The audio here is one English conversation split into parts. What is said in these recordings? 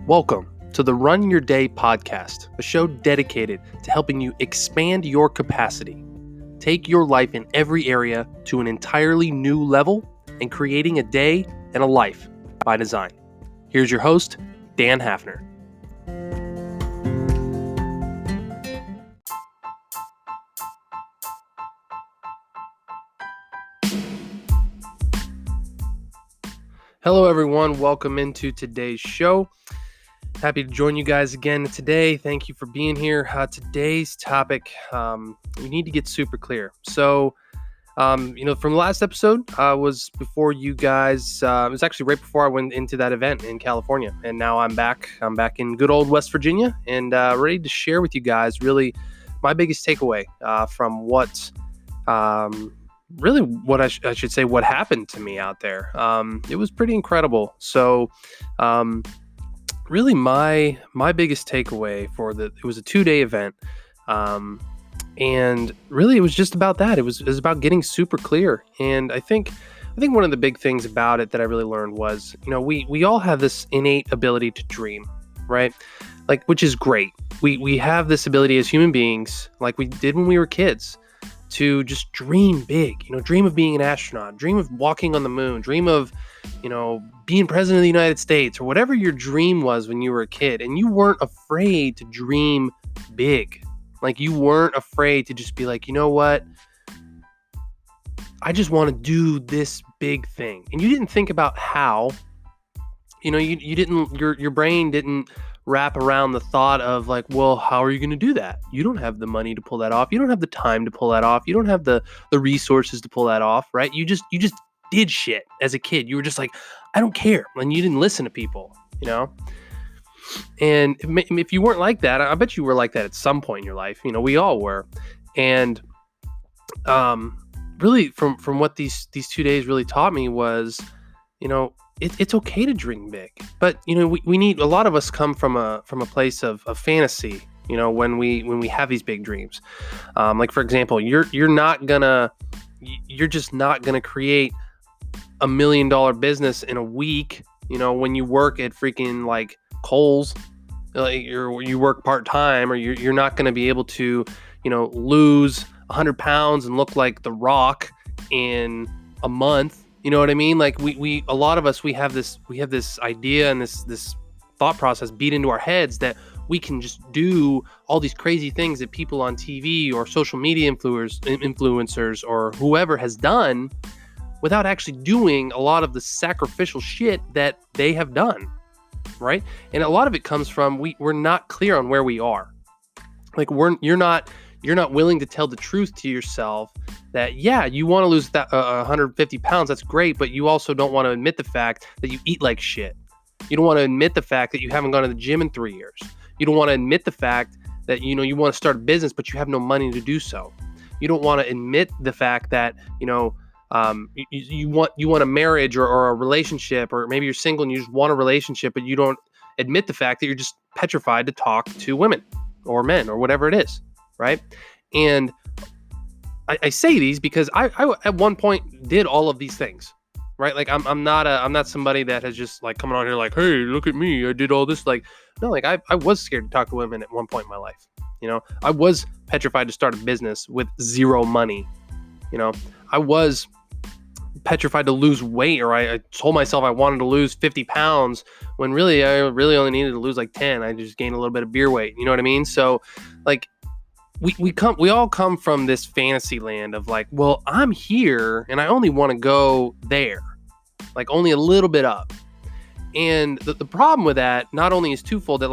Welcome to the Run Your Day podcast, a show dedicated to helping you expand your capacity, take your life in every area to an entirely new level, and creating a day and a life by design. Here's your host, Dan Hafner. Hello, everyone. Welcome into today's show. Happy to join you guys again today. Thank you for being here. Today's topic, we need to get super clear. So, from the last episode was before you guys, it was actually right before I went into that event in California. And now I'm back. I'm back in good old West Virginia and ready to share with you guys really my biggest takeaway from what I should say, what happened to me out there. It was pretty incredible. So, really my biggest takeaway it was a 2-day event. And really it was just about that. It was about getting super clear. And I think one of the big things about it that I really learned was, we all have this innate ability to dream, right? Which is great. We have this ability as human beings, like we did when we were kids, to just dream big, dream of being an astronaut, dream of walking on the moon, dream of, being president of the United States, or whatever your dream was when you were a kid. And you weren't afraid to dream big. You weren't afraid to just be like, you know what? I just want to do this big thing. And you didn't think about how, you didn't, your brain didn't wrap around the thought of well, how are you going to do that? You don't have the money to pull that off. You don't have the time to pull that off. You don't have the resources to pull that off, right? You just did shit as a kid. You were just like, I don't care. And you didn't listen to people, And if you weren't like that, I bet you were like that at some point in your life. We all were. And really from what these 2 days really taught me was, it's okay to dream big, but we need, a lot of us come from a place of fantasy, when we have these big dreams. For example, you're just not gonna create $1 million business in a week, when you work at freaking Kohl's, you work part-time, or you're not going to be able to, lose 100 pounds and look like The Rock in a month. You know what I mean? A lot of us, we have this idea and this thought process beat into our heads that we can just do all these crazy things that people on TV or social media influencers or whoever has done without actually doing a lot of the sacrificial shit that they have done, right? And a lot of it comes from we're not clear on where we are. You're not willing to tell the truth to yourself that, yeah, you want to lose that 150 pounds, that's great, but you also don't want to admit the fact that you eat like shit. You don't want to admit the fact that you haven't gone to the gym in 3 years. You don't want to admit the fact that, you want to start a business, but you have no money to do so. You don't want to admit the fact that, you want a marriage or a relationship, or maybe you're single and you just want a relationship, but you don't admit the fact that you're just petrified to talk to women or men or whatever it is, right? And I say these because I at one point did all of these things, right? I'm not somebody that has just coming on here hey, look at me, I did all this. No, I was scared to talk to women at one point in my life. I was petrified to start a business with zero money. I was petrified to lose weight, or I told myself I wanted to lose 50 pounds when really I really only needed to lose 10. I just gained a little bit of beer weight. You know what I mean? So we all come from this fantasy land of well, I'm here and I only want to go there, only a little bit up. And the problem with that not only is twofold, that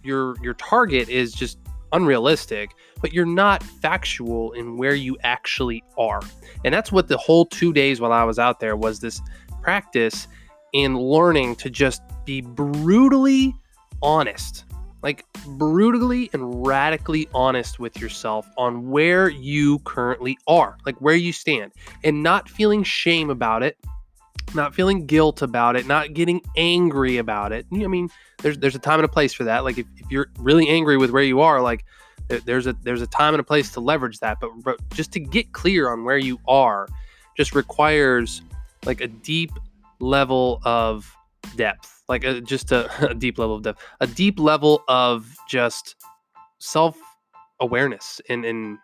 your target is just unrealistic, but you're not factual in where you actually are. And that's what the whole 2 days while I was out there was, this practice in learning to just be brutally honest, brutally and radically honest with yourself on where you currently are, where you stand, and not feeling shame about it, not feeling guilt about it, not getting angry about it. I mean, there's a time and a place for that. If you're really angry with where you are, there's a time and a place to leverage that. But just to get clear on where you are just requires a deep level of depth, like just a deep level of depth, a deep level of just self-awareness and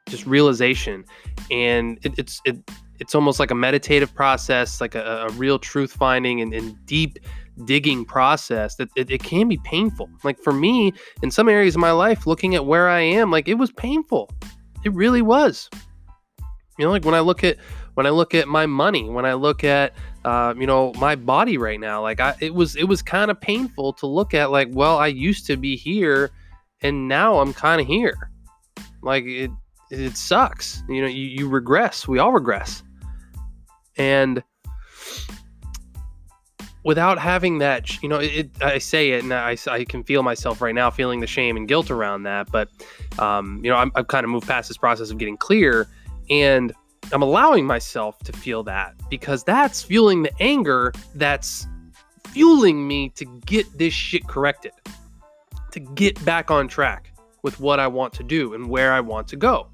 just realization. And it's almost like a meditative process, like a real truth finding and deep digging process that it can be painful. Like for me, in some areas of my life, looking at where I am, like it was painful. It really was. Like when I look at my money, when I look at my body right now, like it was kind of painful to look at, like, well, I used to be here and now I'm kind of here. Like it sucks. You regress. We all regress. And without having that, I say it and I can feel myself right now feeling the shame and guilt around that. But, I've kind of moved past this process of getting clear, and I'm allowing myself to feel that, because that's fueling the anger that's fueling me to get this shit corrected, to get back on track with what I want to do and where I want to go.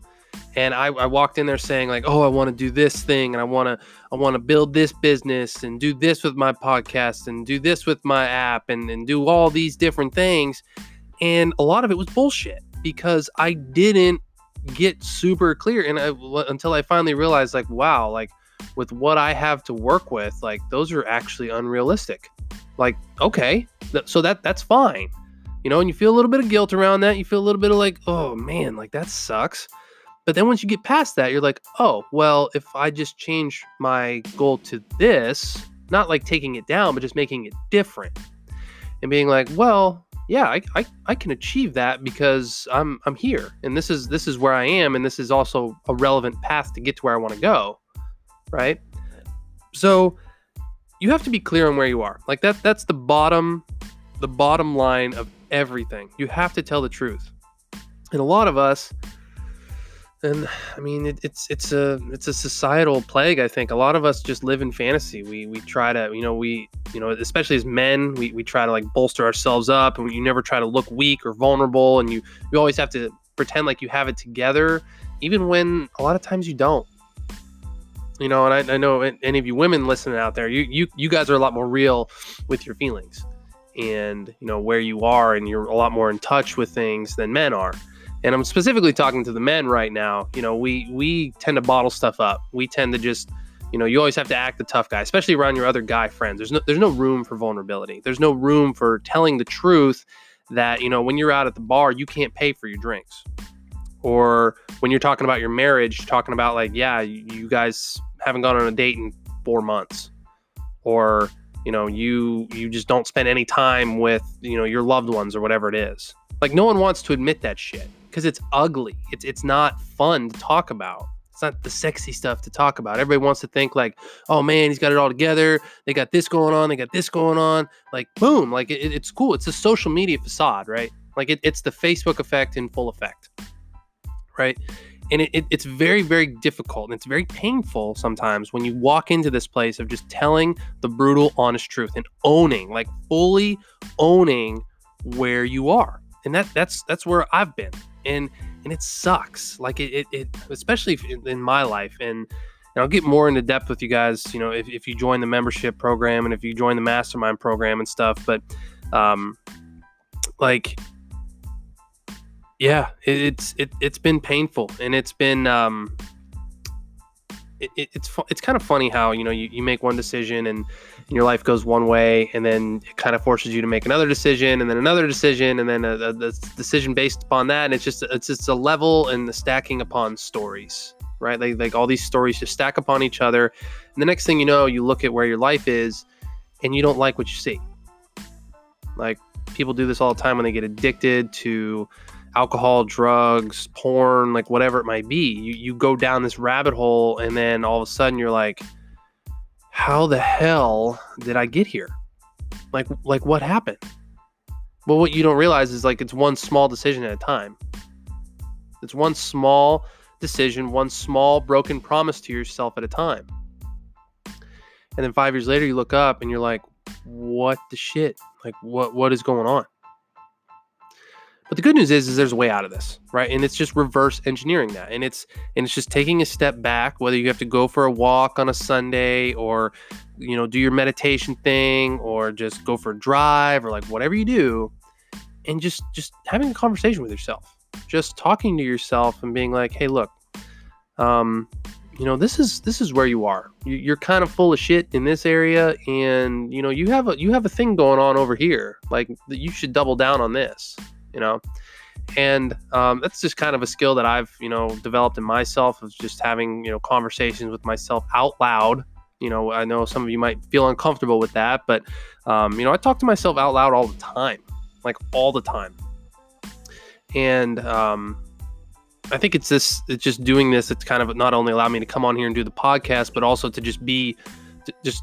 And I walked in there saying, like, oh, I want to do this thing, and I want to build this business and do this with my podcast and do this with my app and do all these different things. And a lot of it was bullshit, because I didn't get super clear. And until I finally realized, like, wow, like with what I have to work with, like those are actually unrealistic. Like, okay, so that's fine. And you feel a little bit of guilt around that. You feel a little bit of like, oh man, like that sucks. But then once you get past that, you're like, oh, well, if I just change my goal to this, not like taking it down, but just making it different and being like, well, yeah, I can achieve that because I'm here, and this is where I am, and this is also a relevant path to get to where I want to go, right? So you have to be clear on where you are. Like that's the bottom line of everything. You have to tell the truth. And a lot of us, and I mean, it's a societal plague. I think a lot of us just live in fantasy. We try to, especially as men, we try to like bolster ourselves up, and you never try to look weak or vulnerable. And you always have to pretend like you have it together, even when a lot of times you don't. And I know any of you women listening out there, you guys are a lot more real with your feelings and, where you are, and you're a lot more in touch with things than men are. And I'm specifically talking to the men right now. We tend to bottle stuff up. We tend to just, you always have to act the tough guy, especially around your other guy friends. There's no room for vulnerability. There's no room for telling the truth that, when you're out at the bar, you can't pay for your drinks. Or when you're talking about your marriage, talking about like, yeah, you guys haven't gone on a date in 4 months. Or, you just don't spend any time with, your loved ones or whatever it is. Like no one wants to admit that shit, because it's ugly. It's not fun to talk about. It's not the sexy stuff to talk about. Everybody wants to think like, oh man, he's got it all together. They got this going on. They got this going on. Like boom, like it's cool. It's a social media facade, right? Like it's the Facebook effect in full effect, right? And it's very, very difficult, and it's very painful sometimes when you walk into this place of just telling the brutal, honest truth and owning, like fully owning where you are. And that's where I've been. And it sucks. Like it especially in my life. And I'll get more into depth with you guys, if you join the membership program and if you join the mastermind program and stuff. But yeah, it's been painful, and it's been it's kind of funny how you make one decision and your life goes one way, and then it kind of forces you to make another decision, and then another decision, and then a decision based upon that, and it's just a level and the stacking upon stories, right? Like all these stories just stack upon each other, and the next thing you know, you look at where your life is, and you don't like what you see. Like people do this all the time when they get addicted to alcohol, drugs, porn, like whatever it might be. You go down this rabbit hole, and then all of a sudden you're like, how the hell did I get here? Like what happened? Well, what you don't realize is like it's one small decision at a time. It's one small decision, one small broken promise to yourself at a time. And then 5 years later you look up and you're like, what the shit? Like what is going on? But the good news is there's a way out of this, right? And it's just reverse engineering that. And it's just taking a step back, whether you have to go for a walk on a Sunday or, do your meditation thing or just go for a drive or like whatever you do, and just having a conversation with yourself, just talking to yourself and being like, hey, look, this is where you are. You're kind of full of shit in this area, and you have a thing going on over here. Like you should double down on this. And that's just kind of a skill that I've developed in myself, of just having conversations with myself out loud. I know some of you might feel uncomfortable with that, but I talk to myself out loud all the time, like all the time. And I think it's just doing this. It's kind of not only allowed me to come on here and do the podcast, but also to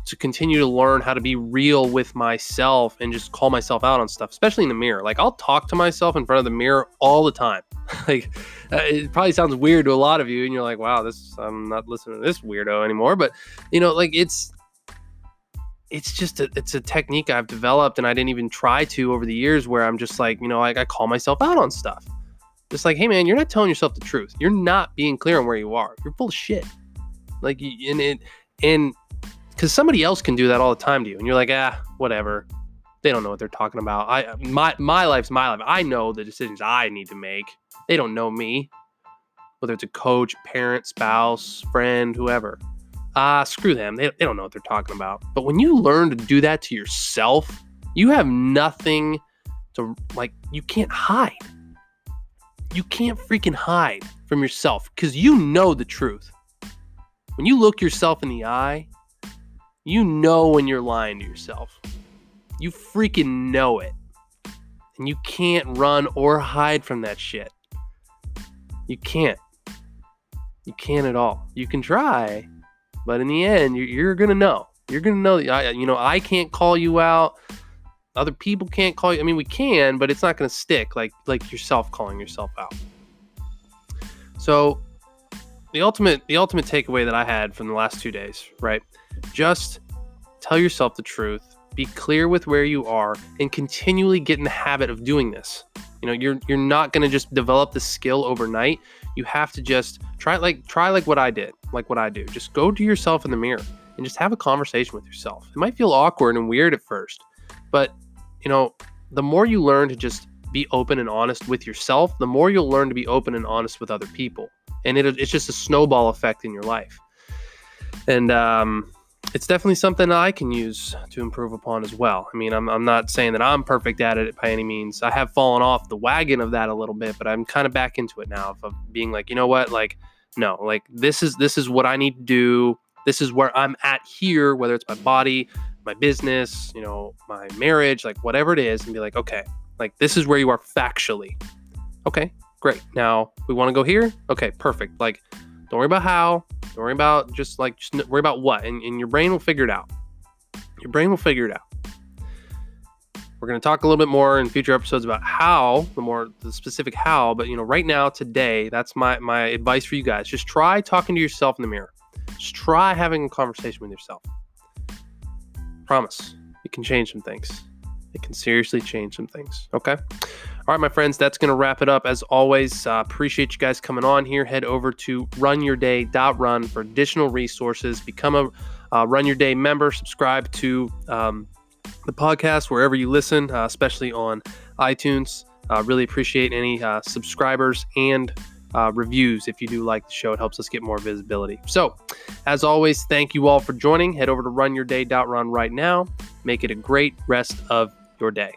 to continue to learn how to be real with myself and just call myself out on stuff, especially in the mirror. Like I'll talk to myself in front of the mirror all the time. Like it probably sounds weird to a lot of you, and you're like, wow, I'm not listening to this weirdo anymore. But like it's a technique I've developed, and I didn't even try to over the years, where I'm just like, I call myself out on stuff. Just like, hey man, you're not telling yourself the truth. You're not being clear on where you are. You're full of shit. Like, and because somebody else can do that all the time to you, and you're like, whatever. They don't know what they're talking about. My life's my life. I know the decisions I need to make. They don't know me. Whether it's a coach, parent, spouse, friend, whoever. Screw them. They don't know what they're talking about. But when you learn to do that to yourself, you have nothing to, like, you can't hide. You can't freaking hide from yourself, because you know the truth. When you look yourself in the eye, you know when you're lying to yourself. You freaking know it. And you can't run or hide from that shit. You can't. You can't at all. You can try, but in the end, you're going to know. You're going to know that, I can't call you out. Other people can't call you. I mean, we can, but it's not going to stick like yourself calling yourself out. So the ultimate takeaway that I had from the last 2 days, right? Just tell yourself the truth, be clear with where you are, and continually get in the habit of doing this. You're not going to just develop the skill overnight. You have to just try like what I did, like what I do. Just go to yourself in the mirror and just have a conversation with yourself. It might feel awkward and weird at first, but the more you learn to just be open and honest with yourself, the more you'll learn to be open and honest with other people. And it's just a snowball effect in your life. And it's definitely something I can use to improve upon as well. I mean, I'm not saying that I'm perfect at it by any means. I have fallen off the wagon of that a little bit, but I'm kind of back into it now, of being like, no, like this is what I need to do. This is where I'm at here, whether it's my body, my business, my marriage, like whatever it is, and be like, okay, like this is where you are factually. Okay, great. Now we want to go here. Okay, perfect. Like, don't worry about how, don't worry about just worry about what, and your brain will figure it out. Your brain will figure it out. We're going to talk a little bit more in future episodes about how, the specific how, but right now, today, that's my advice for you guys. Just try talking to yourself in the mirror. Just try having a conversation with yourself. Promise, it can change some things. It can seriously change some things. Okay. All right, my friends, that's going to wrap it up. As always, appreciate you guys coming on here. Head over to runyourday.run for additional resources. Become a Run Your Day member. Subscribe to the podcast wherever you listen, especially on iTunes. Really appreciate any subscribers and reviews. If you do like the show, it helps us get more visibility. So, as always, thank you all for joining. Head over to runyourday.run right now. Make it a great rest of your day.